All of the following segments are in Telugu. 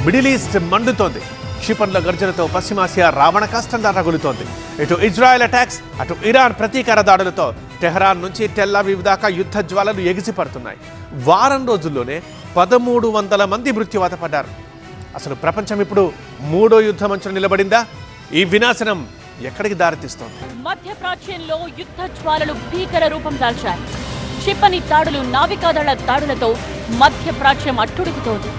Middle east మండుతోంది. క్షిపణుల గర్జనతో పశ్చిమాసియా రావణ కాష్టంగా రగులుతోంది. ఇటు ఇజ్రాయెల్ అటాక్స్, అటు ఇరాన్ ప్రతీకార దాడులతో టెహరాన్ నుంచి టెల్ అవీవ్ దాకా యుద్ధ జ్వాలలు ఎగిసిపడుతున్నాయి. వారం రోజుల్లోనే 1300 మంది మృత్యువాత పడ్డారు. అసలు ప్రపంచం ఇప్పుడు 3వ యుద్ధ మంచున నిలబడిందా? ఈ వినాశనం ఎక్కడికి దారితీస్తోంది? మధ్యప్రాచ్యంలో యుద్ధ జ్వాలలు భీకర రూపం దాల్చాయి. క్షిపణి దాడులు, నావికాదళ దాడులతో మధ్యప్రాచ్యం అట్టుడుకుతోంది.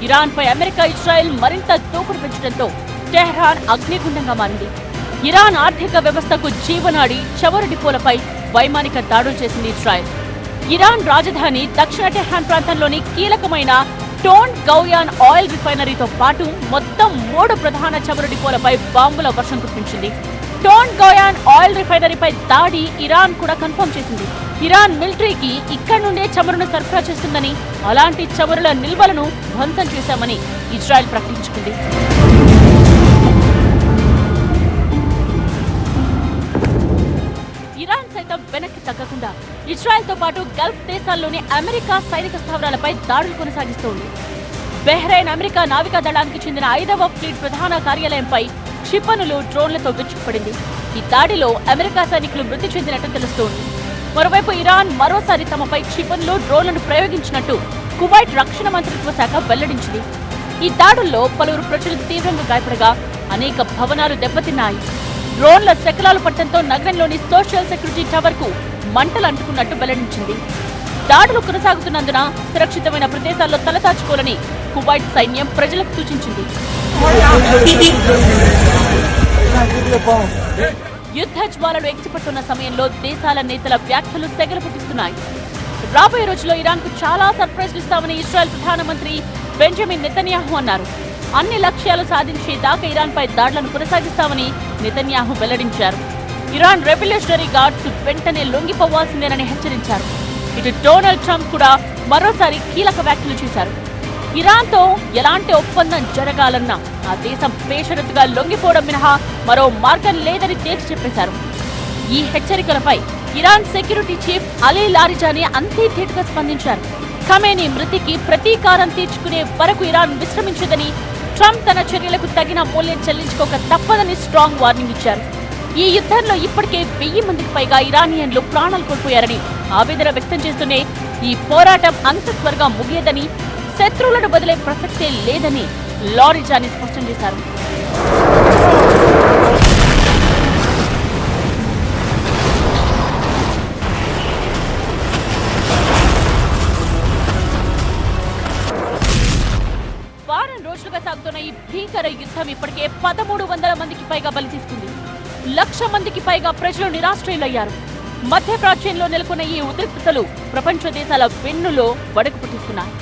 ఇరాన్పై అమెరికా, ఇజ్రాయెల్ మరింత దూకుడు పెంచడంతో టెహ్రాన్ అగ్నిగుండంగా మారింది. ఇరాన్ ఆర్థిక వ్యవస్థకు జీవనాడి చమురు డిపోలపై వైమానిక దాడులు చేసింది ఇజ్రాయెల్. ఇరాన్ రాజధాని దక్షిణ టెహ్రాన్ ప్రాంతంలోని కీలకమైన టోన్ గౌయాన్ ఆయిల్ రిఫైనరీతో పాటు మొత్తం 3 ప్రధాన చమురు డిపోలపై బాంబుల వర్షం కురిపించింది. టోన్ గౌయాన్ ఆయిల్ రిఫైనరీపై దాడి ఇరాన్ కూడా కన్ఫర్మ్ చేసింది. ఇరాన్ మిలిటరీకి ఇక్కడి నుండే చమురును సరఫరా చేస్తుందని, అలాంటి చమురుల నిల్వలను ధ్వంసం చేశామని ఇజ్రాయెల్ ప్రకటించుకుంది. ఇరాన్ సైతం వెనక్కి తగ్గకుండా ఇజ్రాయెల్తో పాటు గల్ఫ్ దేశాల్లోని అమెరికా సైనిక స్థావరాలపై దాడులు కొనసాగిస్తోంది. బహ్రెయిన్ అమెరికా నావికా దళానికి చెందిన 5వ ఫ్లీట్ ప్రధాన కార్యాలయంపై క్షిపణులు, డ్రోన్లతో విరుచుకుపడింది. ఈ దాడిలో అమెరికా సైనికులు మృతి చెందినట్టు తెలుస్తోంది. మరోవైపు ఇరాన్ మరోసారి తమపై క్షిపణులు, డ్రోన్లను ప్రయోగించినట్టు కువైట్ రక్షణ మంత్రిత్వ శాఖ వెల్లడించింది. ఈ దాడుల్లో పలువురు ప్రజలు తీవ్రంగా గాయపడగా అనేక భవనాలు దెబ్బతిన్నాయి. డ్రోన్ల శకలాలు పట్టడంతో నగరంలోని సోషల్ సెక్యూరిటీ టవర్ కు మంటలు అంటుకున్నట్టు వెల్లడించింది. దాడులు కొనసాగుతున్నందున సురక్షితమైన ప్రదేశాల్లో తలదాచుకోవాలని కువైట్ సైన్యం ప్రజలకు సూచించింది. యుద్ధ జ్వాలలు ఎగిసిపడుతున్న సమయంలో దేశాల నేతల వ్యాఖ్యలు సెగలు పుట్టిస్తున్నాయి. రాబోయే రోజుల్లో ఇరాన్కు చాలా సర్ప్రైజ్లు ఇస్తామని ఇజ్రాయెల్ ప్రధానమంత్రి బెంజమిన్ నెతన్యాహు అన్నారు. అన్ని లక్ష్యాలు సాధించే దాకా ఇరాన్పై దాడులను కొనసాగిస్తామని నెతన్యాహు వెల్లడించారు. ఇరాన్ రెవల్యూషనరీ గార్డ్స్ వెంటనే లొంగిపోవాల్సిందేనని హెచ్చరించారు. ఇటు డొనాల్డ్ ట్రంప్ కూడా మరోసారి కీలక వ్యాఖ్యలు చేశారు. ఇరాన్తో ఎలాంటి ఒప్పందం జరగాలన్నా ఆ దేశం బేషరతుగా లొంగిపోవడం మినహా మరో మార్గం లేదని తేల్చి చెప్పేశారు. ఈ హెచ్చరికలపై Iran security chief Ali Larijani అంతే ధీటుగా స్పందించారు. ఖమేనీ మృతికి ప్రతీకారం తీర్చుకునే వరకు ఇరాన్ విశ్రమించదని, ట్రంప్ తన చర్యలకు తగిన మూల్యం చెల్లించుకోక తప్పదని స్ట్రాంగ్ వార్నింగ్ ఇచ్చారు. ఈ యుద్ధంలో ఇప్పటికే 1000 మందికి పైగా ఇరానియన్లు ప్రాణాలు కోల్పోయారని ఆవేదన వ్యక్తం చేస్తూనే ఈ పోరాటం అంత త్వరగా ముగియదని, శత్రువులను వదిలే ప్రసక్తే లేదని లారిజానీ స్పష్టం చేశారు. వారం రోజులుగా సాగుతున్న ఈ భీకర యుద్ధం ఇప్పటికే 1300 మందికి పైగా బలి తీసుకుంది. 1,00,000 మందికి పైగా ప్రజలు నిరాశ్రయులయ్యారు. మధ్యప్రాచ్యంలో నెలకొన్న ఈ ఉద్రిక్తతలు ప్రపంచ దేశాల వెన్నులో వణుకు పుట్టిస్తున్నాయి.